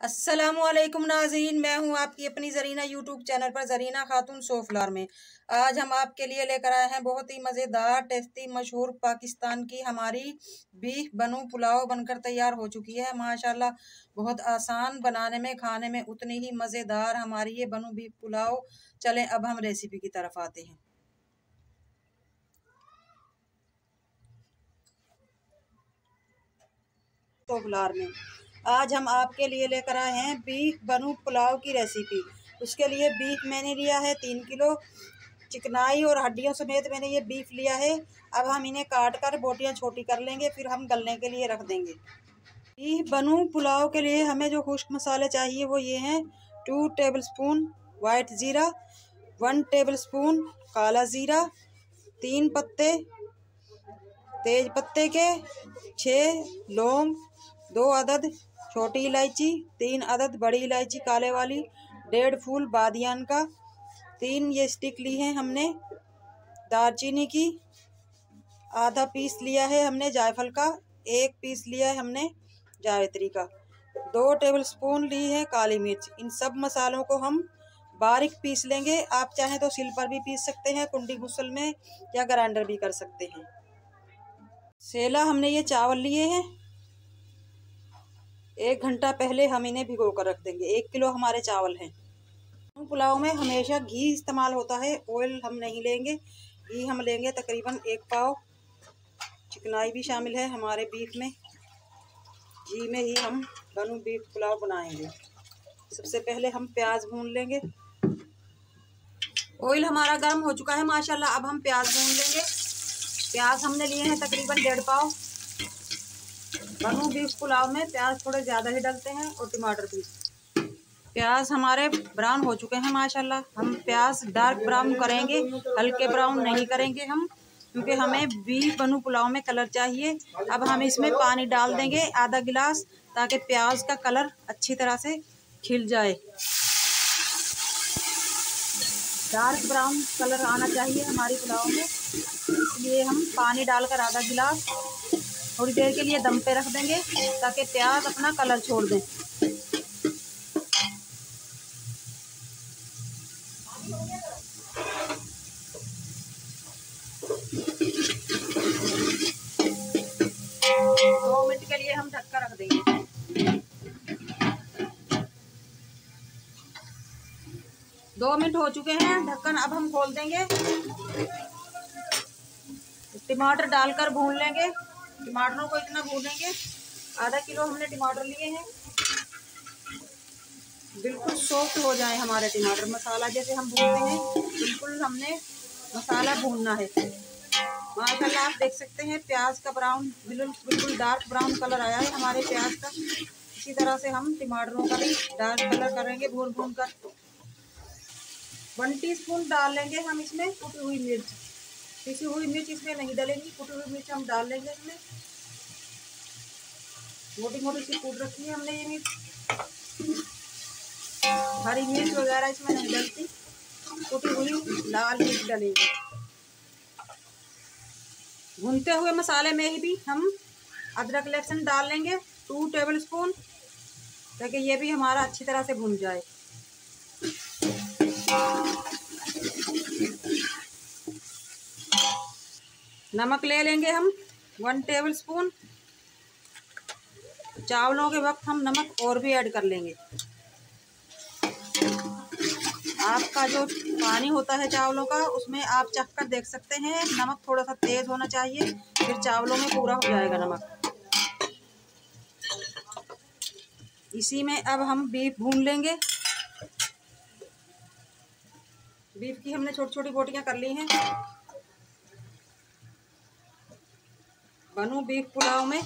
अस्सलामुअलैकुम नाज़रीन, मैं हूं आपकी अपनी ज़रीना यूट्यूब चैनल पर ज़रीना खातून सोफलार में। आज हम आपके लिए लेकर आए हैं बहुत ही मज़ेदार टेस्टी मशहूर पाकिस्तान की हमारी बीफ बनू पुलाव बनकर तैयार हो चुकी है। माशाल्लाह बहुत आसान बनाने में, खाने में उतनी ही मज़ेदार हमारी ये बनू बीफ पुलाव। चलें अब हम रेसिपी की तरफ आते हैं। सोफलार में आज हम आपके लिए लेकर आए हैं बीफ बनू पुलाव की रेसिपी। उसके लिए बीफ मैंने लिया है 3 किलो। चिकनाई और हड्डियों समेत मैंने ये बीफ लिया है। अब हम इन्हें काट कर बोटियां छोटी कर लेंगे, फिर हम गलने के लिए रख देंगे। बीफ बनू पुलाव के लिए हमें जो खुश्क मसाले चाहिए वो ये हैं: 2 टेबलस्पून वाइट ज़ीरा, 1 टेबलस्पून काला ज़ीरा, 3 पत्ते तेज पत्ते के, 6 लौंग, 2 अदद छोटी इलायची, 3 अदद बड़ी इलायची काले वाली, 1.5 फूल बादियान का, 3 ये स्टिक ली है हमने दालचीनी की, आधा पीस लिया है हमने जायफल का, 1 पीस लिया है हमने जावित्री का, 2 टेबलस्पून ली है काली मिर्च। इन सब मसालों को हम बारीक पीस लेंगे। आप चाहें तो सिल पर भी पीस सकते हैं, कुंडी गुसल में, या ग्राइंडर भी कर सकते हैं। सेला हमने ये चावल लिए हैं, 1 घंटा पहले हम इन्हें भिगो कर रख देंगे। 1 किलो हमारे चावल हैं। पुलाव में हमेशा घी इस्तेमाल होता है, ऑयल हम नहीं लेंगे। घी हम लेंगे तकरीबन 1 पाव। चिकनाई भी शामिल है हमारे बीफ में। घी में ही हम बनू बीफ पुलाव बनाएंगे। सबसे पहले हम प्याज भून लेंगे। ऑयल हमारा गर्म हो चुका है माशाल्लाह। अब हम प्याज भून लेंगे। प्याज हमने लिए हैं तकरीबन 1.5 पाव। बनू बीफ पुलाव में प्याज थोड़े ज़्यादा ही डलते हैं, और टमाटर भी। प्याज हमारे ब्राउन हो चुके हैं माशाल्लाह। हम प्याज डार्क ब्राउन करेंगे, हल्के ब्राउन नहीं करेंगे हम, क्योंकि हमें बीफ बनू पुलाव में कलर चाहिए। अब हम इसमें पानी डाल देंगे आधा गिलास, ताकि प्याज का कलर अच्छी तरह से खिल जाए। डार्क ब्राउन कलर आना चाहिए हमारी पुलाव में, इसलिए हम पानी डालकर आधा गिलास थोड़ी देर के लिए दम पे रख देंगे, ताकि प्याज अपना कलर छोड़ दें। दो मिनट के लिए हम ढक कर रख देंगे। 2 मिनट हो चुके हैं, ढक्कन अब हम खोल देंगे। टमाटर डालकर भून लेंगे। टमाटरों को इतना भूनेंगे, आधा किलो हमने टमाटर लिए हैं, बिल्कुल सॉफ्ट हो जाए हमारे टमाटर। मसाला जैसे हम भूनते हैं, बिल्कुल हमने मसाला भूनना है। माशाल्लाह आप देख सकते हैं प्याज का ब्राउन बिल्कुल डार्क ब्राउन कलर आया है हमारे प्याज का। इसी तरह से हम टमाटरों का भी डार्क कलर करेंगे भून भून कर। 1 टीस्पून डाल लेंगे हम इसमें कुटी हुई मिर्च। पिसी हुई मिर्च इसमें नहीं डालेंगी, कुटी हुई मिर्च हम डाल लेंगे इसमें। मोटी मोटी सी कूट रखी है हमने ये मिर्च। हरी मिर्च वगैरह इसमें नहीं डलती, कुटी हुई लाल मिर्च डलेगी। भूनते हुए मसाले में ही भी हम अदरक लहसुन डाल लेंगे 2 टेबलस्पून, ताकि ये भी हमारा अच्छी तरह से भून जाए। नमक ले लेंगे हम 1 टेबलस्पून। चावलों के वक्त हम नमक और भी ऐड कर लेंगे। आपका जो पानी होता है चावलों का, उसमें आप चख कर देख सकते हैं, नमक थोड़ा सा तेज होना चाहिए, फिर चावलों में पूरा हो जाएगा नमक। इसी में अब हम बीफ भून लेंगे। बीफ की हमने छोटी छोटी बोटियां कर ली हैं। बनू बीफ पुलाव में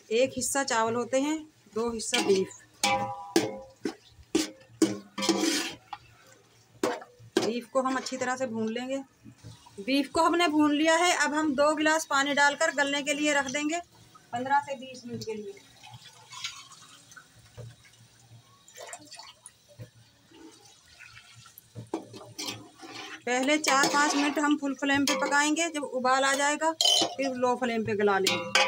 1 हिस्सा चावल होते हैं, 2 हिस्सा बीफ। बीफ को हम अच्छी तरह से भून लेंगे। बीफ को हमने भून लिया है। अब हम 2 गिलास पानी डालकर गलने के लिए रख देंगे 15 से 20 मिनट के लिए। पहले 4-5 मिनट हम फुल फ्लेम पे पकाएंगे। जब उबाल आ जाएगा फिर लो फ्लेम पे गला लेंगे,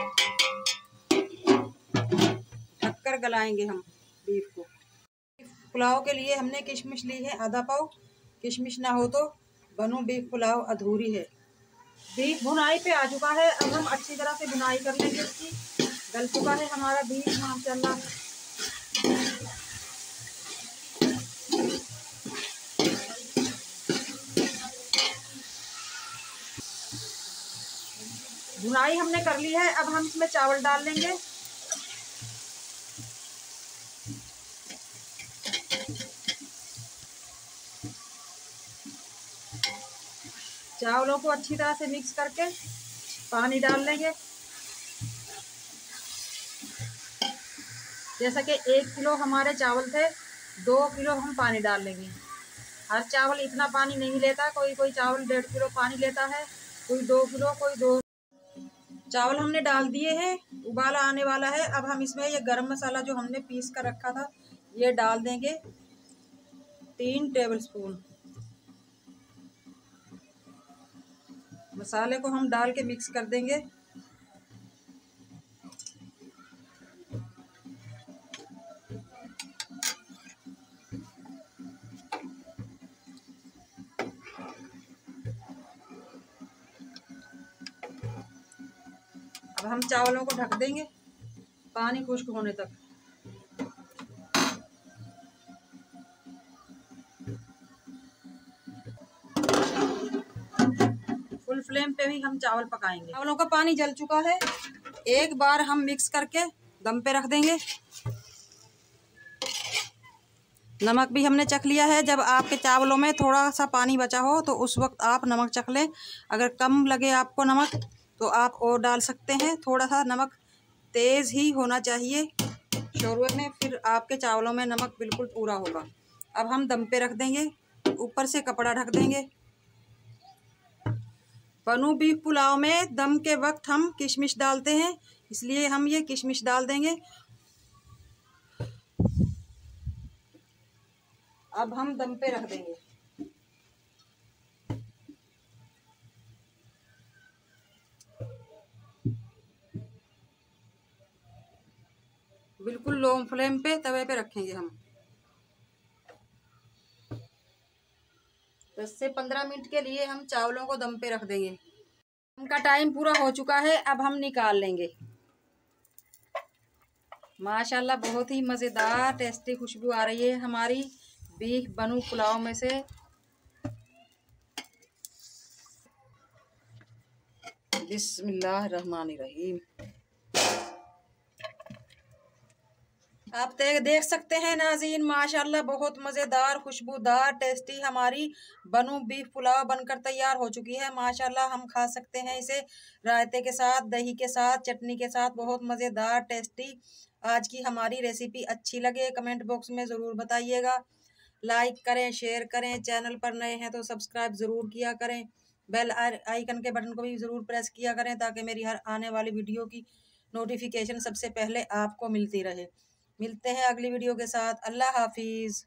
ढककर गलाएंगे हम। बीफ को। पुलाव के लिए हमने किशमिश ली है आधा पाव। किशमिश ना हो तो बनू बीफ पुलाव अधूरी है। बीफ भुनाई पे आ चुका है, अब हम अच्छी तरह से भुनाई कर लेंगे इसकी। गल चुका है हमारा बीफ माशाल्लाह। भुनाई हमने कर ली है, अब हम इसमें चावल डाल लेंगे। चावलों को अच्छी तरह से मिक्स करके पानी डाल लेंगे। जैसा कि 1 किलो हमारे चावल थे, 2 किलो हम पानी डाल लेंगे। हर चावल इतना पानी नहीं लेता, कोई कोई चावल 1.5 किलो पानी लेता है, कोई 2 किलो, कोई 2। चावल हमने डाल दिए हैं, उबाला आने वाला है। अब हम इसमें ये गरम मसाला जो हमने पीस कर रखा था ये डाल देंगे, 3 टेबलस्पून। मसाले को हम डाल के मिक्स कर देंगे। अब हम चावलों को ढक देंगे पानी खुश्क होने तक। फुल फ्लेम पे भी हम चावल पकाएंगे। चावलों का पानी जल चुका है, एक बार हम मिक्स करके दम पे रख देंगे। नमक भी हमने चख लिया है। जब आपके चावलों में थोड़ा सा पानी बचा हो तो उस वक्त आप नमक चख लें। अगर कम लगे आपको नमक तो आप और डाल सकते हैं। थोड़ा सा नमक तेज़ ही होना चाहिए शोरबे में, फिर आपके चावलों में नमक बिल्कुल पूरा होगा। अब हम दम पे रख देंगे, ऊपर से कपड़ा ढक देंगे। बनू बीफ पुलाव में दम के वक्त हम किशमिश डालते हैं, इसलिए हम ये किशमिश डाल देंगे। अब हम दम पे रख देंगे। बिल्कुल लो फ्लेम पे तवे पे रखेंगे हम। 10 से 15 मिनट के लिए हम चावलों को दम पे रख देंगे। उनका टाइम पूरा हो चुका है, अब हम निकाल लेंगे। माशाल्लाह बहुत ही मज़ेदार टेस्टी खुशबू आ रही है हमारी बीफ बनू पुलाव में से। बिस्मिल्लाहिर्रहमानिर्रहीम। आप देख सकते हैं नाज़रीन, माशाल्लाह बहुत मज़ेदार खुशबूदार टेस्टी हमारी बनू बीफ पुलाव बनकर तैयार हो चुकी है। माशाल्लाह हम खा सकते हैं इसे रायते के साथ, दही के साथ, चटनी के साथ। बहुत मज़ेदार टेस्टी। आज की हमारी रेसिपी अच्छी लगे कमेंट बॉक्स में ज़रूर बताइएगा। लाइक करें, शेयर करें, चैनल पर नए हैं तो सब्सक्राइब ज़रूर किया करें। बेल आइकन के बटन को भी ज़रूर प्रेस किया करें ताकि मेरी हर आने वाली वीडियो की नोटिफिकेशन सबसे पहले आपको मिलती रहे। मिलते हैं अगली वीडियो के साथ। अल्लाह हाफिज़।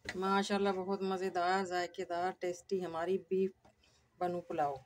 माशाल्लाह बहुत मज़ेदार, जायकेदार, टेस्टी हमारी बीफ बनू पुलाव।